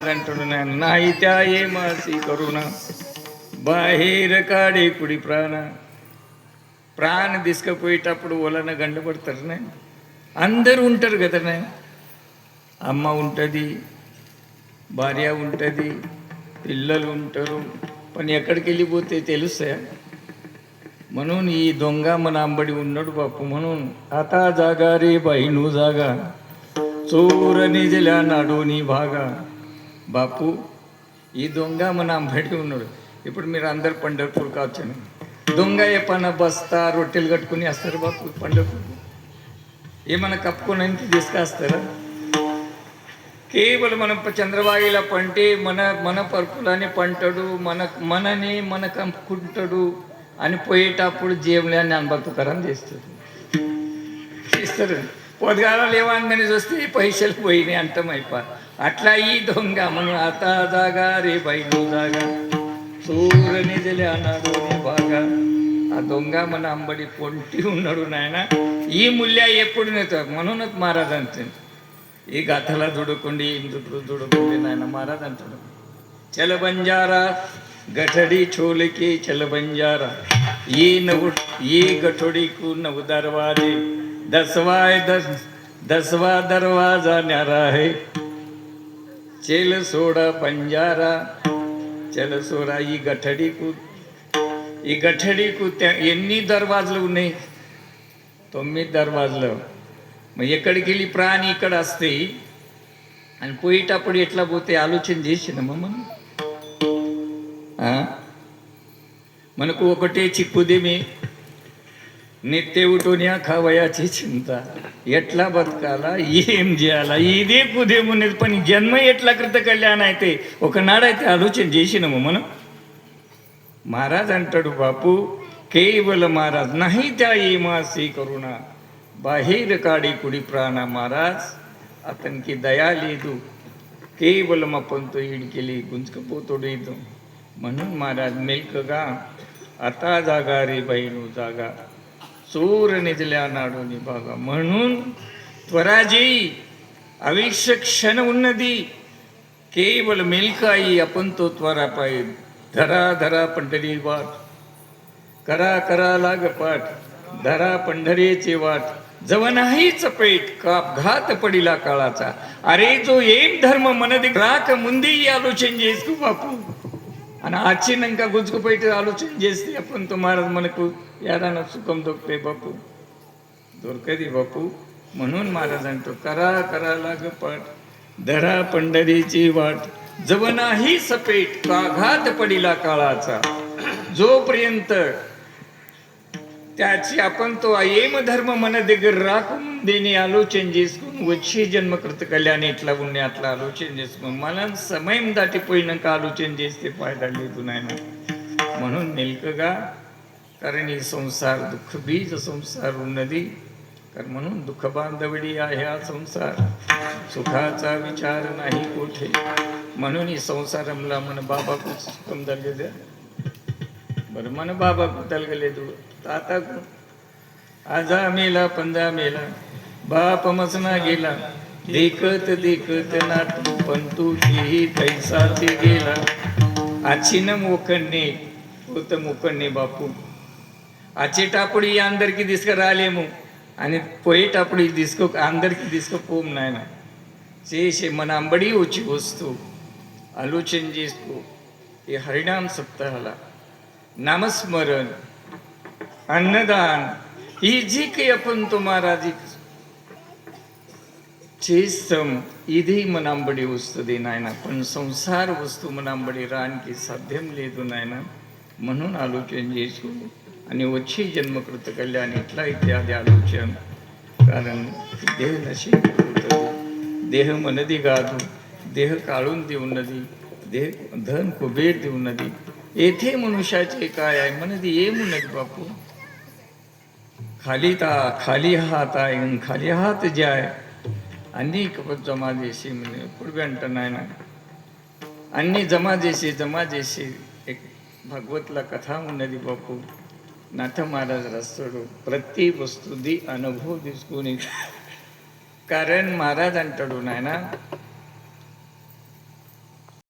नाही त्या ये मासी करुणा बाहेर काढे कुडी ప్రాణ తీసుకుపోయేటప్పుడు వాళ్ళని గండపడతారు అందరూ ఉంటారు కదా అమ్మ ఉంటుంది భార్య ఉంటుంది పిల్లలు ఉంటారు పని ఎక్కడికి వెళ్ళిపోతే తెలుస్తాయా म्हणून ఈ దొంగ మన అంబడి ఉన్నాడు బాపు म्हणून आता जागा रे बाई नु जागा चोर निजल्या नाडोनी भागा బాపు ఈ దొంగ మన అంబడి ఉన్నాడు ఇప్పుడు మీరు అందరు పండర్పూర్ కావచ్చును దొంగ ఏపన్నా బస్తా రొట్టెలు కట్టుకుని వస్తారు బాపు పండర్పూర్ ఏమన్నా కప్పుకొని తీసుకొస్తారా కేవలం మనం చంద్రబాగిలా పంటే మన పరుపులని పంటడు మనని మన కంపుకుంటాడు అని పోయేటప్పుడు జీవులని అనుభక్తుకరం చేస్తారు పొద్దుగాల లేవని చూస్తే పైసలు పోయినాయి అంతం అయిపోయి అట్లా ఈ దొంగ మనం అతాదాగా రే బయలుదాగా సూర్యని జలి అన్నాడు బాగా ఆ దొంగ మన అంబడి పొంటి ఉన్నాడు నాయన ఈ మూల్య ఎప్పుడు మనోనత్ महाराज అంటుంది ఈ గాథలా దుడుకుండి ఇందుకు దుడుకుండి నాయన महाराज అంటాడు చల బంజారా गठड़ी छोल के चल बंजारा ये गठोड़ी को नव दरवाजे दसवा दरवाजा न्यारा है चल सोड़ा बंजारा चल सोड़ा ఈ గఠడికు ఎన్ని దర్వాజలు ఉన్నాయి 9 దర్వాజలు ఎక్కడికి వెళ్ళి ప్రాణి ఇక్కడ వస్తాయి అని పోయేటప్పుడు ఎట్లా పోతే ఆలోచన చేసినమ్మా మనకు ఒకటే చిక్కుదేమి నిత్య ఉటోనియా ఖావయాచి చింత ఎట్లా బతకాలా ఏం చేయాలా ఇదే కుదేమున్నది పని జన్మ ఎట్లా కృత కళ్యాణ అయితే ఒకనాడైతే ఆలోచన చేసినాము మనం महाराज అంటాడు బాపు కేవల महाराज नाही त्या ఏమాసి కరుణ బాహిర్ కాడి కుడి ప్రాణ महाराज అతనికి దయా లేదు కేవలం అప్పంతో ఈడికెళ్ళి గుంజుకపోతాడు ఇది म्हणून महाराज मेलकगा आता जागा रे बहिणू जागा चोर निजल्या नाडोनी भागा म्हणून त्वराजेई आयुष्य क्षण उन्नदी केवल मेलकाई आपण तो त्वरा पायी धरा धरा पंढरी वाट करा करा लाग पाठ धरा पंढरीचे वाट जव नाही चपेट काप घात पडिला काळाचा अरे जो ఏం ధర్మ మనది రాక ముందే ఆలోచన చేసుకో బాపు అని ఆచినంక గుంజుకుపోయి ఆలోచన చేస్తే అప్పుడు महाराज మనకు ఏదైనా సుఖం దొరికితే బాపు దొరకది బాపు म्हणून महाराज అంటూ करा करा लाग पाठ धरा पंढरीची वाट जव नाही सपेट काघात पडिला काळाचा जोपर्यंत त्याची आपण तो ఏమ ధర్మ మన దగ్గర రాకుందని ఆలోచన చేసుకుని వచ్చే జన్మ కృత కళ్యాణి ఇట్లా ఉన్నాయి అట్లా ఆలోచన చేసుకుని మన సమయం దాటిపోయినాక ఆలోచన చేస్తే फायदा లేదు నాయన म्हणून मेलकगा कारण ही संसार दुःख बीज संसार ఉన్నది कारण म्हणून दुःख बांधवडी आहे हा संसार सुखाचा विचार नाही कोठे म्हणून ही संसारमला मन बाबा को सुखम दलगले बरं मन बाबा को दलगले आता आजा मेला पंजा मेला बाप मसना गेला देखत देखत नातू पण तू ही तैसाची गेला आची न मोकन्ने होत मोकन्ने बापू आची टापडी अंदरकी दिसक रालेमु आणि पोये टापडी दिसको अंदरकी दिसको पोम नाही ना చేసే మన అంబడి వచ్చి వస్తూ ఆలోచన చేసుకో ఈ హరినామ సప్తాహాల नामस्मरण अन्नदान ही जी काही आपण तुम्हाला जी చేస్తాం ఇది మనంబడి వస్తుంది నాయన पण संसार वस्तू మనంబడి రానికి సాధ్యం లేదు నాయన म्हणून ఆలోచన చేసుకో आणि వచ్చే జన్మకృత కళ్యాణ ఇట్లా ఇత్యాది ఆలోచన कारण देह नशीब देह మనది కాదు देह काढून देऊनदी देह धन कुबेर देऊनदी येथे मनुष्याचे काय आहे मनदी ఏమున్నది बापू खाली हात आहे खाली हात जे आहे अनेक जमा చేసి ఇప్పుడు అంటున్నాయన అన్ని జమా చేసి एक భగవత్ల కథ ఉన్నది బాపు నాథ महाराज రాస్తాడు ప్రతి వస్తుది అనుభవం తీసుకొని कारण महाराज అంటాడు నాయన